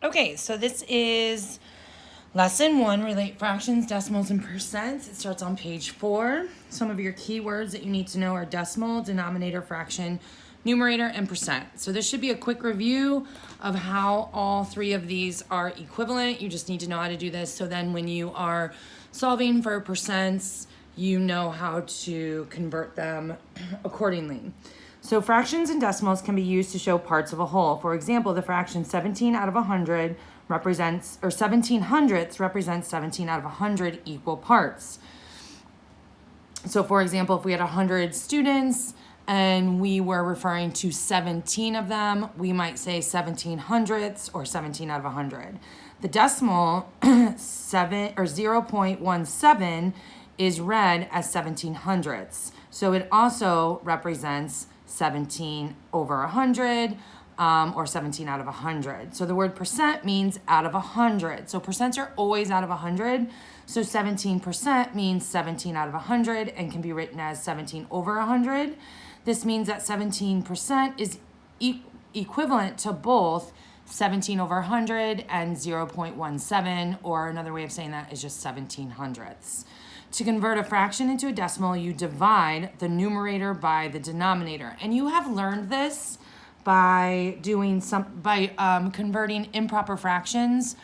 Okay, so this is lesson 1, relate fractions, decimals, and percents. It starts on page 4. Some of your keywords that you need to know are decimal, denominator, fraction, numerator, and percent. So this should be a quick review of how all 3 of these are equivalent. You just need to know how to do this. So then when you are solving for percents, you know how to convert them accordingly. So fractions and decimals can be used to show parts of a whole. For example, the fraction 17 out of 100 represents, or 17 hundredths represents 17 out of 100 equal parts. So for example, if we had 100 students and we were referring to 17 of them, we might say 17 hundredths or 17 out of 100. The decimal 0.17 is read as 17 hundredths. So it also represents 17 over 100 or 17 out of 100. So the word percent means out of 100. So percents are always out of 100. So 17% means 17 out of 100 and can be written as 17 over 100. This means that 17% is equivalent to both 17 over 100 and 0.17, or another way of saying that is just 17 hundredths. To convert a fraction into a decimal, you divide the numerator by the denominator. And you have learned this by converting improper fractions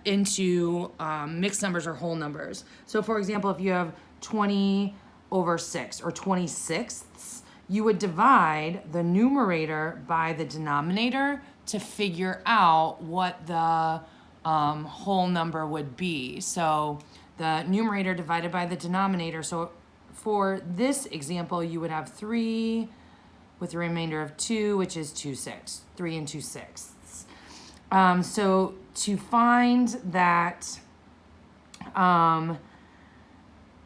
into mixed numbers or whole numbers. So for example, if you have 20 over 6 or 26ths, you would divide the numerator by the denominator to figure out what the whole number would be. So the numerator divided by the denominator. So for this example, you would have 3 with a remainder of 2, which is 2/6, 3 and 2/6. So to find that,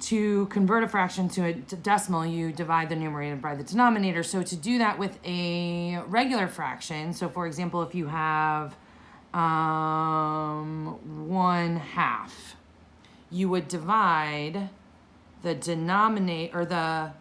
to convert a fraction to a decimal, you divide the numerator by the denominator. So to do that with a regular fraction, so for example, if you have 1/2, you would divide the denominator or the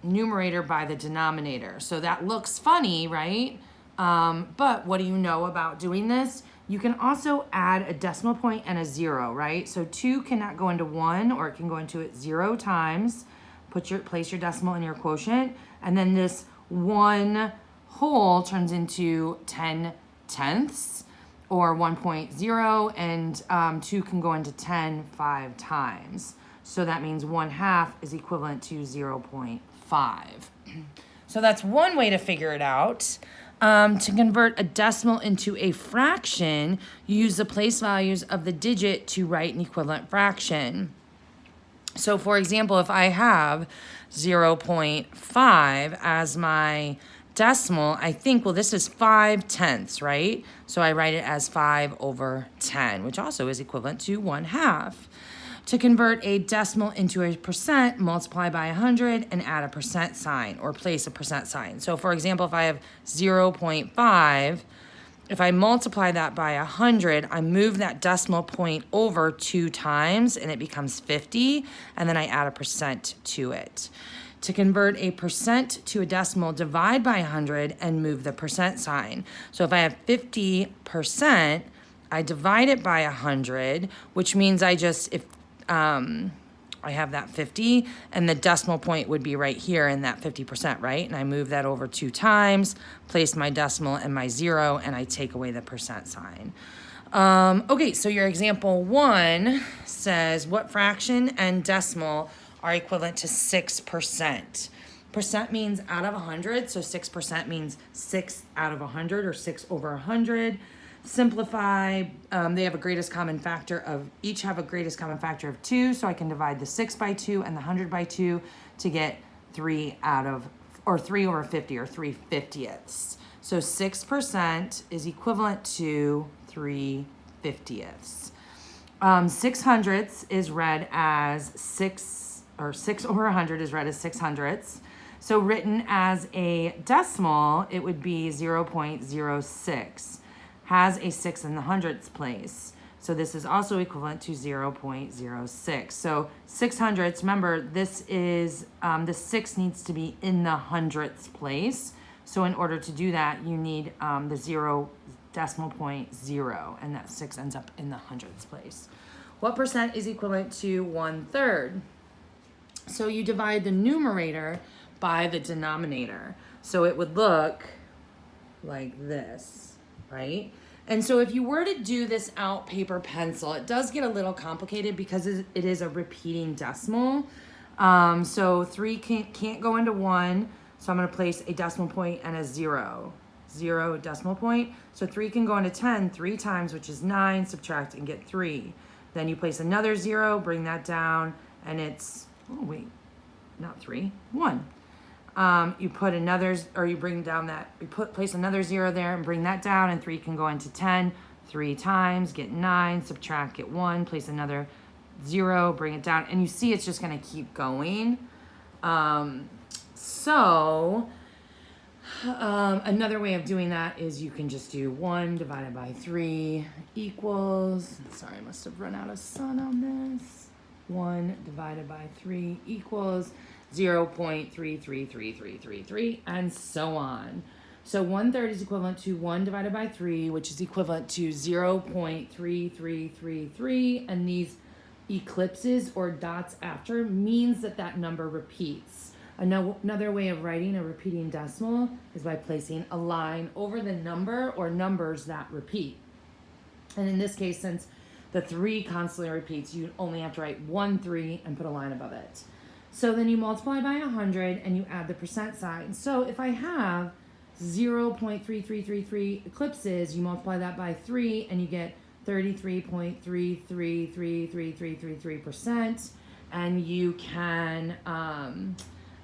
numerator by the denominator. So that looks funny, right? But what do you know about doing this? You can also add a decimal point and a 0, right? So 2 cannot go into 1, or it can go into it 0 times. Place your decimal in your quotient, and then this 1 whole turns into 10 tenths, or 1.0, and 2 can go into 10 5 times. So that means 1/2 is equivalent to 0.5. So that's one way to figure it out. To convert a decimal into a fraction, you use the place values of the digit to write an equivalent fraction. So for example, if I have 0.5 as my decimal, I think, well, this is 5 tenths, right? So I write it as 5 over 10, which also is equivalent to 1/2. To convert a decimal into a percent, multiply by 100 and add a percent sign, or place a percent sign. So for example, if I have 0.5, if I multiply that by 100, I move that decimal point over 2 times and it becomes 50, and then I add a percent to it. To convert a percent to a decimal, divide by 100 and move the percent sign. So if I have 50%, I divide it by 100, which means I have that 50, and the decimal point would be right here in that 50%, right? And I move that over 2 times, place my decimal and my 0, and I take away the percent sign. Okay, so your example 1 says, what fraction and decimal are equivalent to 6%? Percent means out of 100, so 6% means 6 out of 100, or 6 over 100. Simplify, they have a greatest common factor of, each have a greatest common factor of 2, so I can divide the 6 by 2 and the 100 by 2 to get 3 over 50, or 3/50ths. So 6% is equivalent to 3/50ths. 6 hundredths is read as 6 over 100 is read as 6 hundredths. So written as a decimal, it would be 0.06. Has a 6 in the hundredths place. So this is also equivalent to 0.06. So 6 hundredths, remember, this is, the 6 needs to be in the hundredths place. So in order to do that, you need the 0 decimal point 0, and that 6 ends up in the hundredths place. What percent is equivalent to 1/3? So you divide the numerator by the denominator. So it would look like this, right? And so if you were to do this out paper pencil, it does get a little complicated because it is a repeating decimal. So 3 can't go into 1, so I'm going to place a decimal point and a 0. 0 decimal point. So 3 can go into 10 3 times, which is 9, subtract and get 3. Then you place another 0, bring that down, and it's, oh wait, not 3, 1. You put another, or you bring down that, place another 0 there and bring that down, and 3 can go into 10 3 times, get 9, subtract, get 1, place another 0, bring it down, and you see it's just going to keep going. Another way of doing that is you can just do 1 divided by 3 equals, sorry, I must have run out of sun on this. 1 divided by 3 equals 0.333333, and so on. So 1/3 is equivalent to 1 divided by 3, which is equivalent to 0.3333, and these ellipses or dots after means that that number repeats. Another way of writing a repeating decimal is by placing a line over the number or numbers that repeat. And in this case, since the 3 constantly repeats, you only have to write 1 3 and put a line above it. So then you multiply by 100 and you add the percent sign. So if I have 0.3333 ellipses, you multiply that by 3 and you get 33.333333%. And you can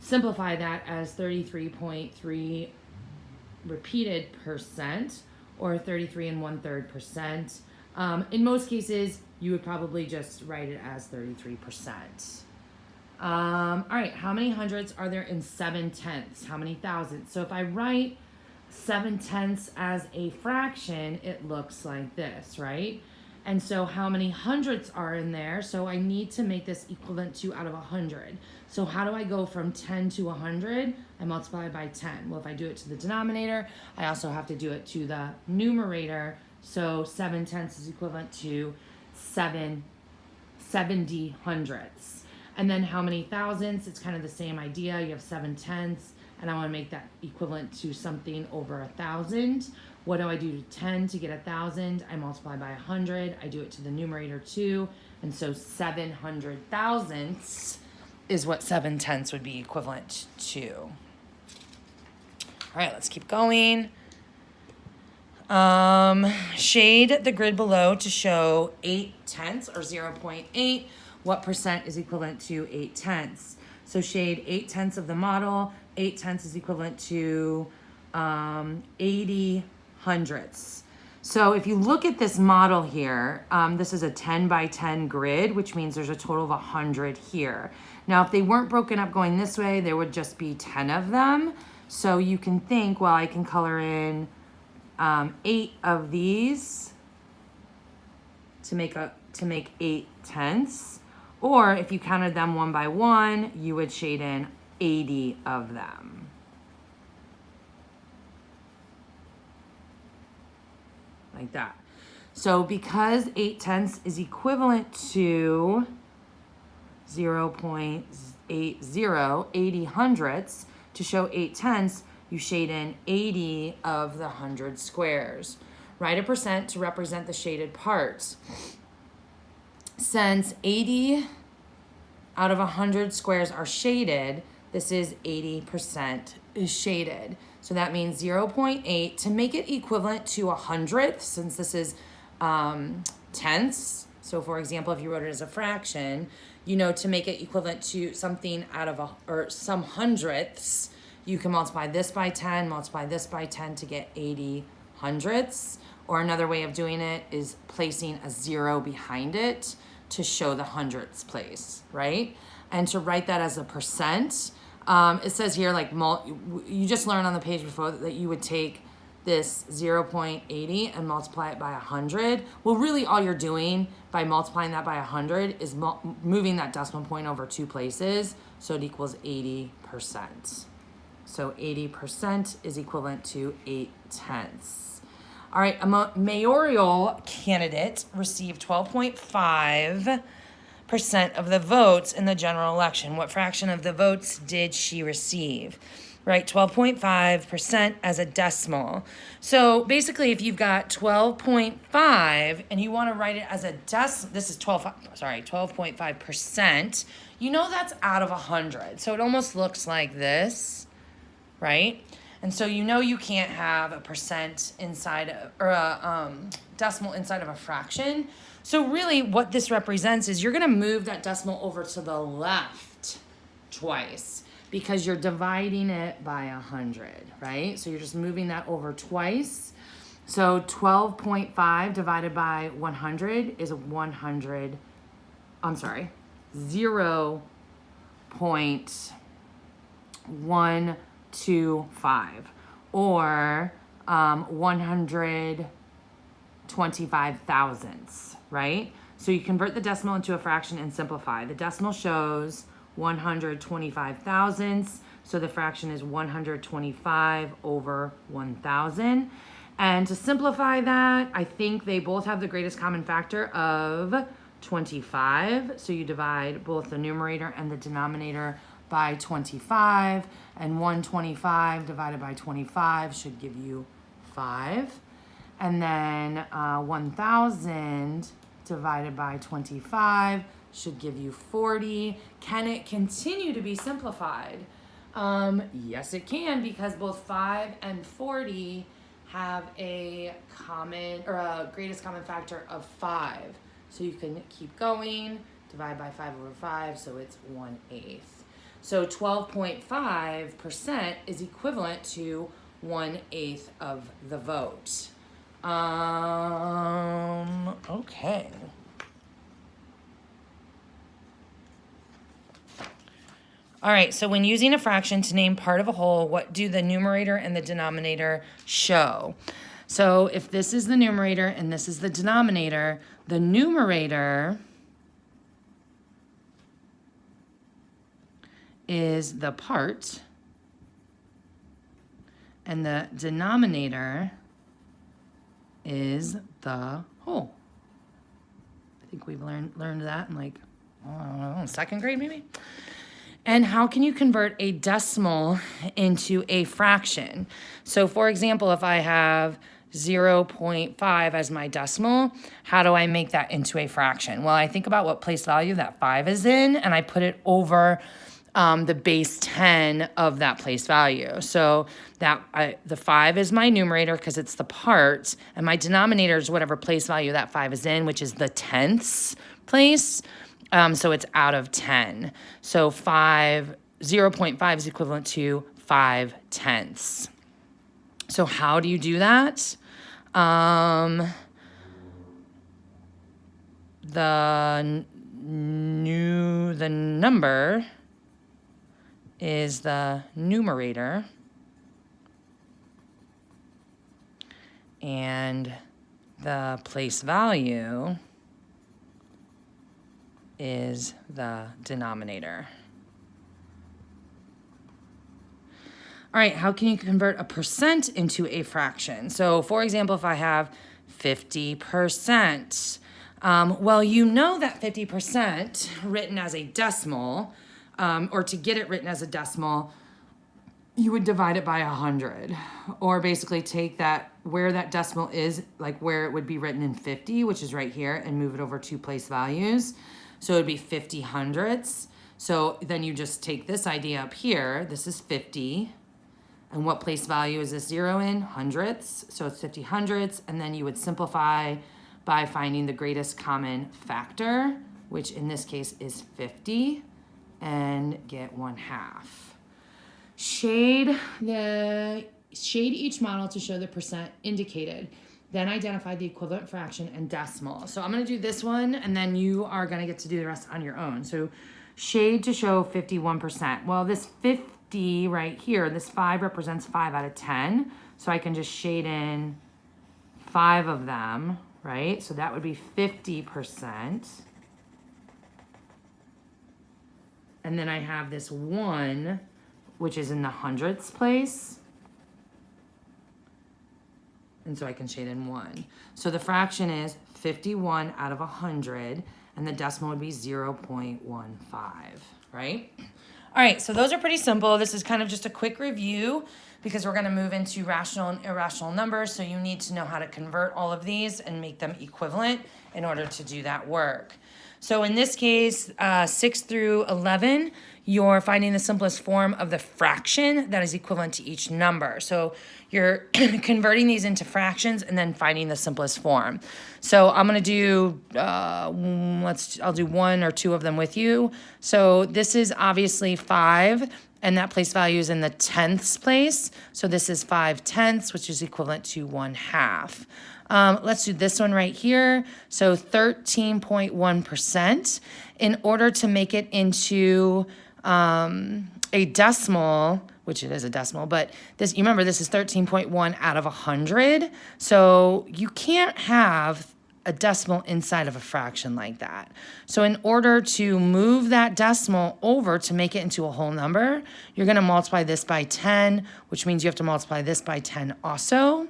simplify that as 33.3 repeated percent, or 33 1/3%. In most cases, you would probably just write it as 33%. All right, how many hundredths are there in 7/10? How many thousandths? So if I write 7/10 as a fraction, it looks like this, right? And so how many hundredths are in there? So I need to make this equivalent to out of 100. So how do I go from 10 to 100? I multiply by 10. Well, if I do it to the denominator, I also have to do it to the numerator. So 7/10 is equivalent to 70 hundredths. And then how many thousandths? It's kind of the same idea. You have 7/10, and I want to make that equivalent to something over 1,000. What do I do to 10 to get 1,000? I multiply by 100. I do it to the numerator too. And so 700 thousandths is what 7/10 would be equivalent to. All right, let's keep going. Shade the grid below to show 8/10 or 0.8. What percent is equivalent to 8/10? So shade 8/10 of the model. 8/10 is equivalent to 80 hundredths. So if you look at this model here, this is a 10 by 10 grid, which means there's a total of 100 here. Now, if they weren't broken up going this way, there would just be 10 of them. So you can think, well, I can color in 8 of these to make 8/10. Or if you counted them one by one, you would shade in 80 of them. Like that. So because 8/10 is equivalent to 0.80, 80 hundredths, to show 8/10, you shade in 80 of the 100 squares. Write a percent to represent the shaded parts. Since 80 out of 100 squares are shaded, this is 80% is shaded. So that means 0.8 to make it equivalent to 100th, since this is tenths. So for example, if you wrote it as a fraction, you know, to make it equivalent to something out of some hundredths, you can multiply this by 10, multiply this by 10 to get 80 hundredths. Or another way of doing it is placing a 0 behind it to show the hundredths place, right? And to write that as a percent, it says here, like, you just learned on the page before that you would take this 0.80 and multiply it by 100. Well, really all you're doing by multiplying that by 100 is moving that decimal point over 2 places, so it equals 80%. So 80% is equivalent to 8/10. All right, a mayoral candidate received 12.5% of the votes in the general election. What fraction of the votes did she receive? Right, 12.5% as a decimal. So basically, if you've got 12.5 and you want to write it as a this is 12.5%, you know that's out of 100. So it almost looks like this, right? And so you know you can't have a percent inside or a decimal inside of a fraction. So really what this represents is you're going to move that decimal over to the left twice because you're dividing it by 100, right? So you're just moving that over twice. So 12.5 divided by 100 is 0.125 or 125 thousandths, right? So you convert the decimal into a fraction and simplify. The decimal shows 125 thousandths, so the fraction is 125 over 1,000. And to simplify that, I think they both have the greatest common factor of 25. So you divide both the numerator and the denominator by 25, and 125 divided by 25 should give you 5. And then 1,000 divided by 25 should give you 40. Can it continue to be simplified? Yes, it can, because both 5 and 40 have a common or a greatest common factor of 5. So you can keep going, divide by 5 over 5, so it's 1/8. So 12.5% is equivalent to 1/8 of the vote. Okay. All right, so when using a fraction to name part of a whole, what do the numerator and the denominator show? So if this is the numerator and this is the denominator, the numerator is the part and the denominator is the whole. I think we've learned that in like, I don't know, second grade maybe? And how can you convert a decimal into a fraction? So for example, if I have 0.5 as my decimal, how do I make that into a fraction? Well, I think about what place value that 5 is in, and I put it over the base 10 of that place value. So that the 5 is my numerator because it's the part, and my denominator is whatever place value that 5 is in, which is the tenths place. So it's out of 10. So 0.5 is equivalent to 5 tenths. So how do you do that? The number is the numerator, and the place value is the denominator. All right, how can you convert a percent into a fraction? So for example, if I have 50%, well, you know that 50% written as a decimal, or to get it written as a decimal, you would divide it by 100, or basically take that where that decimal is, like where it would be written in 50, which is right here, and move it over 2 place values. So it would be 50 hundredths. So then you just take this idea up here. This is 50. And what place value is this 0 in? Hundredths. So it's 50 hundredths. And then you would simplify by finding the greatest common factor, which in this case is 50, and get 1/2. Shade each model to show the percent indicated. Then identify the equivalent fraction and decimal. So I'm going to do this one, and then you are going to get to do the rest on your own. So shade to show 51%. Well, this 50 right here, this 5 represents 5 out of 10. So I can just shade in 5 of them, right? So that would be 50%. And then I have this 1, which is in the hundredths place. And so I can shade in 1. So the fraction is 51 out of 100, and the decimal would be 0.15, right? All right, so those are pretty simple. This is kind of just a quick review because we're going to move into rational and irrational numbers, so you need to know how to convert all of these and make them equivalent in order to do that work. So in this case, 6 through 11, you're finding the simplest form of the fraction that is equivalent to each number. So you're converting these into fractions and then finding the simplest form. So I'm gonna do, I'll do 1 or 2 of them with you. So this is obviously 5, and that place value is in the tenths place. So this is 5/10, which is equivalent to 1/2. Let's do this one right here. So 13.1%. In order to make it into a decimal, which it is a decimal, but this, you remember this is 13.1 out of 100. So you can't have a decimal inside of a fraction like that. So in order to move that decimal over to make it into a whole number, you're going to multiply this by 10, which means you have to multiply this by 10 also.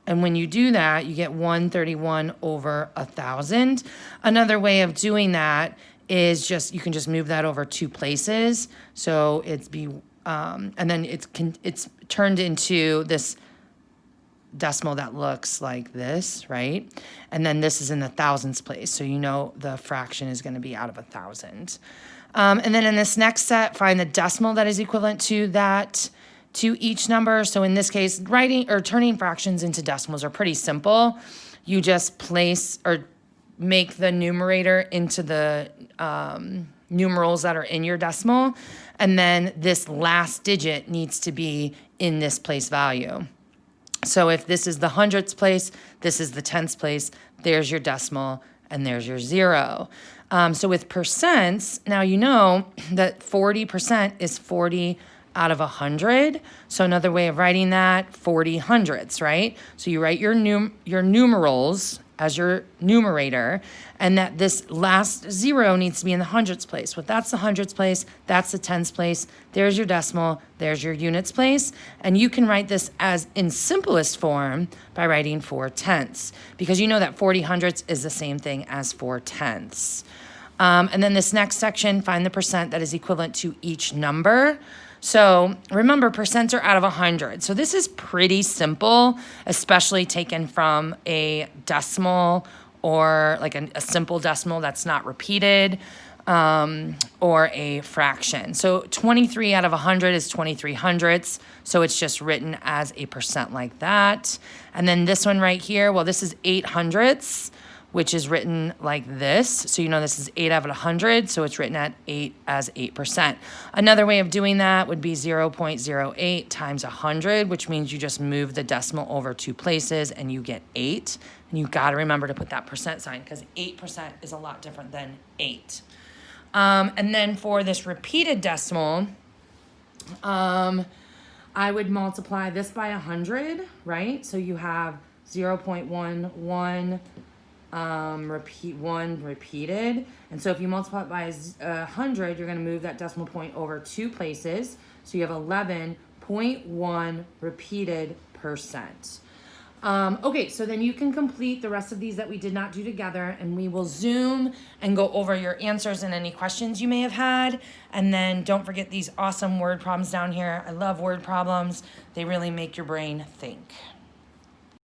And when you do that, you get 131 over 1,000. Another way of doing that is just, you can just move that over 2 places. So and then it's turned into this decimal that looks like this, right? And then this is in the thousands place. So you know the fraction is going to be out of 1,000. And then in this next set, find the decimal that is equivalent to that, to each number. So in this case, writing or turning fractions into decimals are pretty simple. You just place or make the numerator into the numerals that are in your decimal. And then this last digit needs to be in this place value. So if this is the hundredths place, this is the tenths place, there's your decimal, and there's your 0. So with percents, now you know that 40% is 40 out of 100. So another way of writing that, 40 hundredths, right? So you write your numerals as your numerator, and that this last 0 needs to be in the hundredths place. Well, that's the hundredths place, that's the tens place, there's your decimal, there's your units place, and you can write this as in simplest form by writing 4/10, because you know that 40 hundredths is the same thing as 4/10. And then this next section, find the percent that is equivalent to each number. So remember, percents are out of 100. So this is pretty simple, especially taken from a decimal or like a simple decimal that's not repeated, or a fraction. So 23 out of 100 is 23 hundredths. So it's just written as a percent like that. And then this one right here, well, this is 8 hundredths, which is written like this. So you know this is 8 out of 100, so it's written at 8 as 8%. Another way of doing that would be 0.08 times 100, which means you just move the decimal over 2 places and you get 8. And you gotta remember to put that percent sign because 8% is a lot different than 8. And then for this repeated decimal, I would multiply this by 100, right? So you have 0.11 repeated. And so if you multiply it by 100, you're going to move that decimal point over 2 places. So you have 11.1 repeated percent. Okay, so then you can complete the rest of these that we did not do together, and we will Zoom and go over your answers and any questions you may have had. And then don't forget these awesome word problems down here. I love word problems. They really make your brain think.